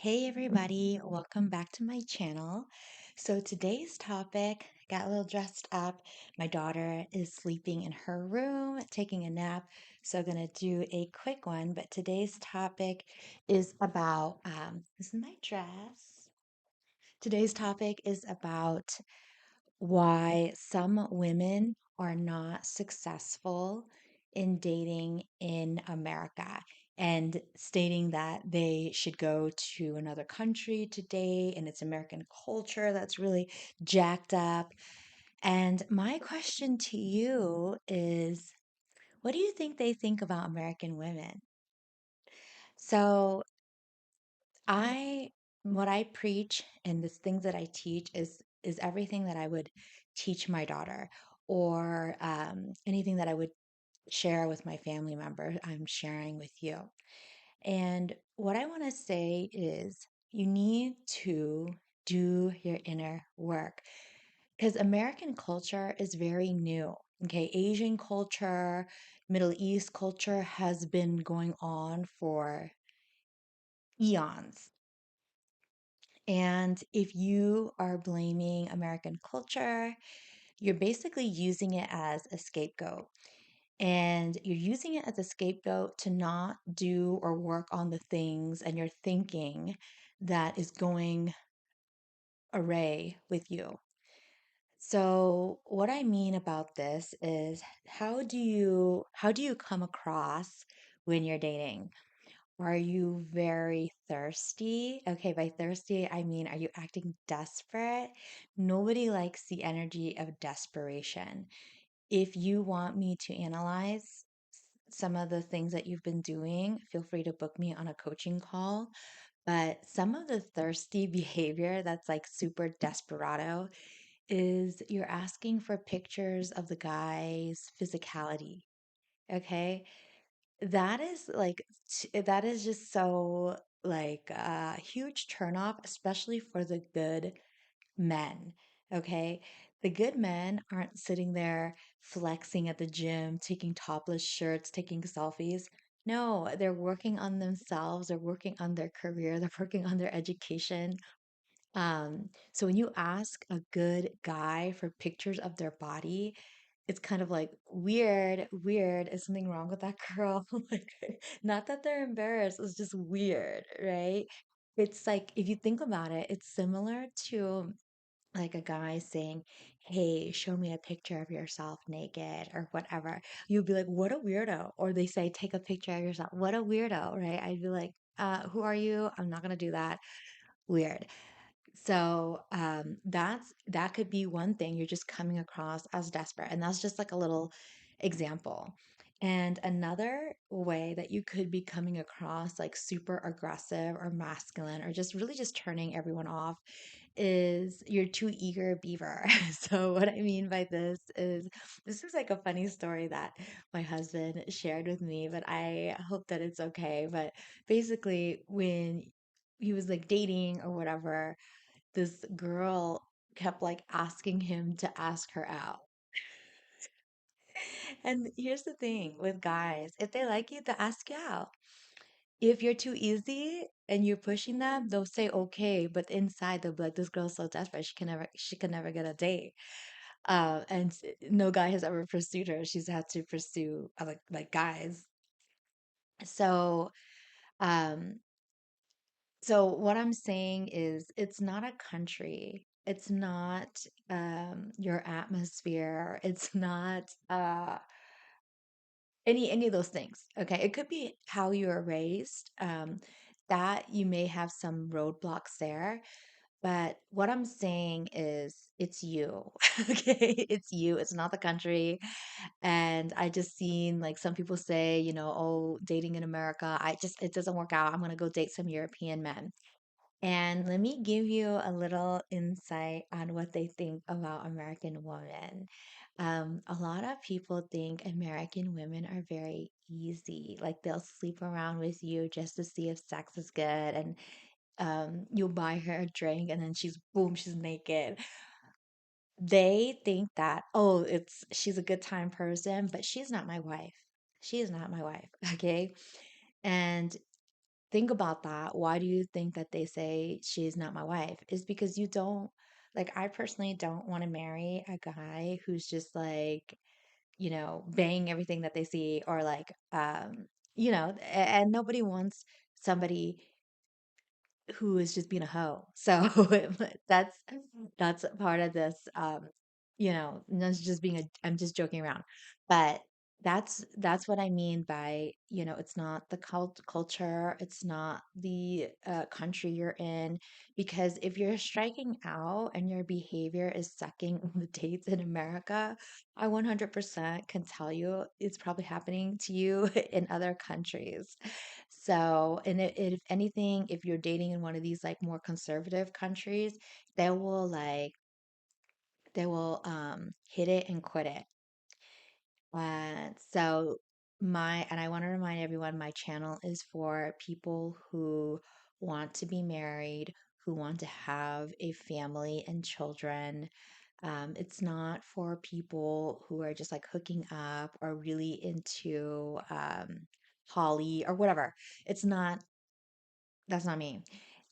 Hey everybody, welcome back to my channel. So today's topic, got a little dressed up. My daughter is sleeping in her room, taking a nap. So I'm gonna do a quick one, but today's topic is about, this is my dress. Today's topic is about why some women are not successful in dating in America and stating that they should go to another country to date and it's American culture that's really jacked up. And my question to you is, what do you think they think about American women? So I what I preach and the things that I teach is everything that I would teach my daughter or anything that I would share with my family member, I'm sharing with you. And what I want to say is you need to do your inner work because American culture is very new. Okay, Asian culture, Middle East culture has been going on for eons. And if you are blaming American culture, you're basically using it as a scapegoat. And you're using it as a scapegoat to not do or work on the things and your thinking that is going array with you. So what I mean about this is how do you come across when you're dating? Are you very thirsty? Okay, by thirsty, I mean, are you acting desperate? Nobody likes the energy of desperation. If you want me to analyze some of the things that you've been doing, feel free to book me on a coaching call. But some of the thirsty behavior that's like super desperado is you're asking for pictures of the guy's physicality. Okay. That is like, that is just so like a huge turnoff, especially for the good men. Okay. The good men aren't sitting there flexing at the gym, taking topless shirts, taking selfies. No, they're working on themselves, they're working on their career, they're working on their education. So when you ask a good guy for pictures of their body, it's kind of like weird, weird. Is something wrong with that girl? Like, not that they're embarrassed, it's just weird, right? It's like if you think about it, it's similar to like a guy saying, "Hey, show me a picture of yourself naked or whatever." You'd be like, "What a weirdo." Or they say, "Take a picture of yourself." What a weirdo, right? I'd be like, who are you? I'm not gonna do that. Weird. So that could be one thing. You're just coming across as desperate, and that's just like a little example. And another way that you could be coming across like super aggressive or masculine or just really just turning everyone off is you're too eager beaver. So what I mean by this is like a funny story that my husband shared with me, but I hope that it's okay. But basically when he was like dating or whatever, this girl kept like asking him to ask her out. And here's the thing with guys, if they like you, they'll ask you out. If you're too easy and you're pushing them, they'll say okay, but inside they'll be like, this girl's so desperate, she can never get a date. No guy has ever pursued her. She's had to pursue like guys. So um So what I'm saying is it's not a country. It's not your atmosphere. It's not any of those things. Okay. It could be how you were raised. That you may have some roadblocks there. But what I'm saying is it's you. Okay. It's you. It's not the country. And I just seen like some people say, oh, dating in America, it doesn't work out. I'm gonna go date some European men. And let me give you a little insight on what they think about American women. A lot of people think American women are very easy. Like they'll sleep around with you just to see if sex is good, and you'll buy her a drink, and then she's naked. They think that, oh, she's a good time person, but she's not my wife. She is not my wife, okay? And think about that. Why do you think that they say she's not my wife? Is because you don't, like, I personally don't want to marry a guy who's just like, bang everything that they see, or like, and nobody wants somebody who is just being a hoe. So that's that's part of this. That's just being a. I'm just joking around, but that's what I mean by, it's not the culture, it's not the country you're in, because if you're striking out and your behavior is sucking the dates in America, I 100% can tell you it's probably happening to you in other countries. So, and if anything, if you're dating in one of these like more conservative countries, they will like they will hit it and quit it. So and I want to remind everyone, my channel is for people who want to be married, who want to have a family and children. It's not for people who are just like hooking up or really into Holly or whatever. It's not That's not me.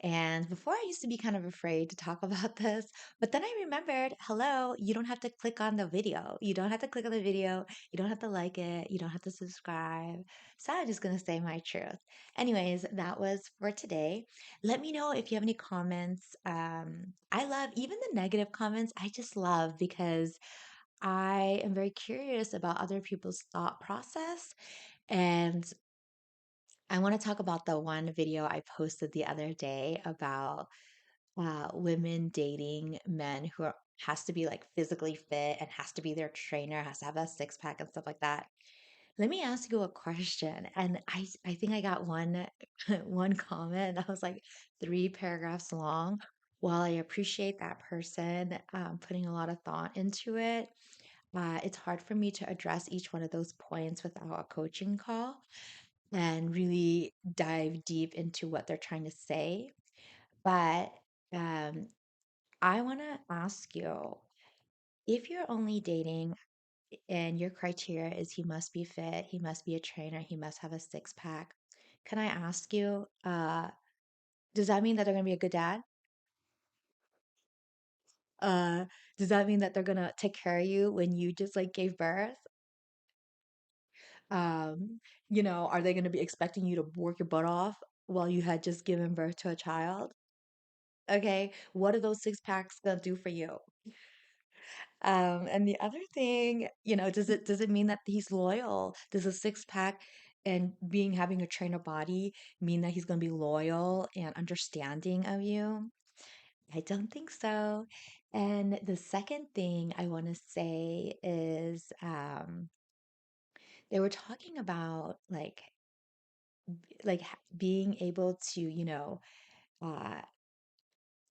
And before I used to be kind of afraid to talk about this, but then I remembered, hello, you don't have to click on the video. You don't have to click on the video. You don't have to like it. You don't have to subscribe. So I'm just going to say my truth. Anyways, that was for today. Let me know if you have any comments. I love even the negative comments. I just love because I am very curious about other people's thought process. And I want to talk about the one video I posted the other day about women dating men who has to be like physically fit and has to be their trainer, has to have a six pack and stuff like that. Let me ask you a question. And I think I got one one comment that was like 3 paragraphs long. While I appreciate that person putting a lot of thought into it, it's hard for me to address each one of those points without a coaching call and really dive deep into what they're trying to say. But um, I want to ask you, if you're only dating and your criteria is he must be fit, he must be a trainer, he must have a six pack, can I ask you, does that mean that they're going to be a good dad? Uh, does that mean that they're going to take care of you when you just like gave birth? Are they going to be expecting you to work your butt off while you had just given birth to a child? Okay, what are those six packs gonna do for you? And the other thing, does it mean that he's loyal? Does a six pack and being having a trainer body mean that he's gonna be loyal and understanding of you? I don't think so. And the second thing I want to say is they were talking about being able to, uh,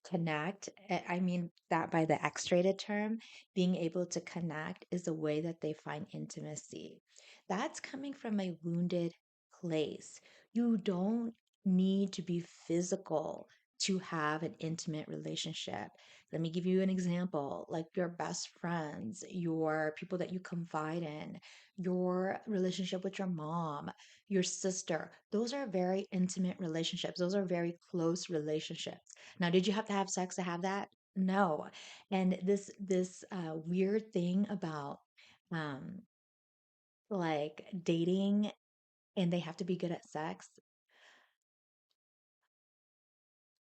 connect. I mean that by the X-rated term, being able to connect is a way that they find intimacy. That's coming from a wounded place. You don't need to be physical to have an intimate relationship. Let me give you an example, like your best friends, your people that you confide in, your relationship with your mom, your sister. Those are very intimate relationships. Those are very close relationships. Now, did you have to have sex to have that? No. And this weird thing about um like dating and they have to be good at sex.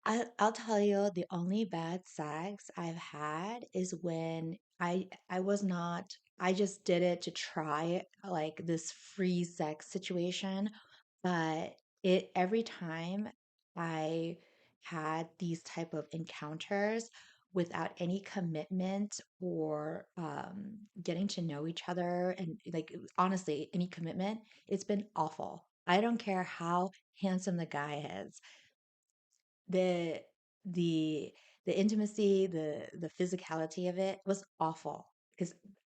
I'll tell you, the only bad sex I've had is when I was not, I just did it to try like this free sex situation, but it every time I had these type of encounters without any commitment or getting to know each other and like honestly any commitment, it's been awful. I don't care how handsome the guy is, the the the intimacy, the physicality of it was awful because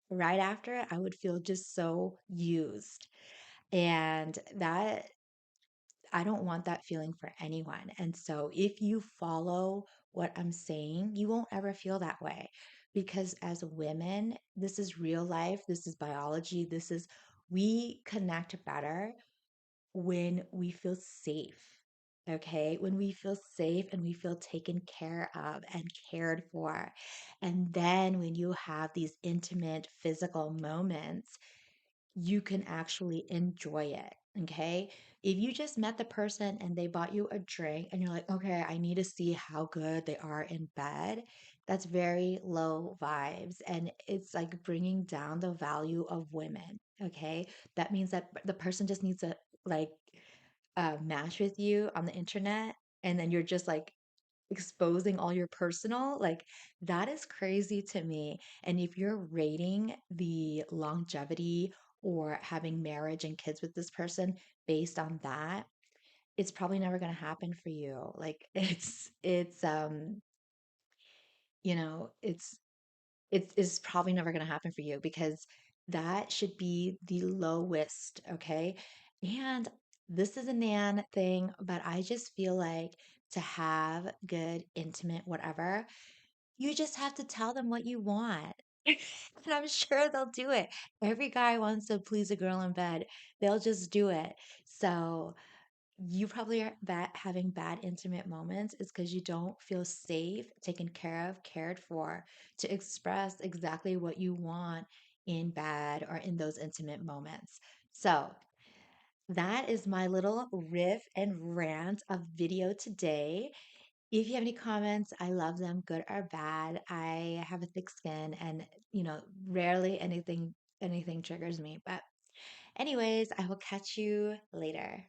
right after it, I would feel just so used. And that I don't want that feeling for anyone. And so if you follow what I'm saying, you won't ever feel that way. Because as women, this is real life, this is biology, we connect better when we feel safe. Okay, when we feel safe and we feel taken care of and cared for. And then when you have these intimate physical moments, you can actually enjoy it. Okay. If you just met the person and they bought you a drink and you're like, okay, I need to see how good they are in bed, that's very low vibes. And it's like bringing down the value of women. Okay. That means that the person just needs to like match with you on the internet. And then you're just like exposing all your personal, like that is crazy to me. And if you're rating the longevity or having marriage and kids with this person based on that, it's probably never going to happen for you. Like you know, it's probably never going to happen for you because that should be the lowest, okay? And this is a Nan thing, but I just feel like to have good, intimate, whatever, you just have to tell them what you want. And I'm sure they'll do it. Every guy wants to please a girl in bed. They'll just do it. So you probably are having bad intimate moments is because you don't feel safe, taken care of, cared for to express exactly what you want in bed or in those intimate moments. So that is my little riff and rant of video today. If you have any comments, I love them, good or bad. I have a thick skin and, rarely anything triggers me. But anyways, I will catch you later.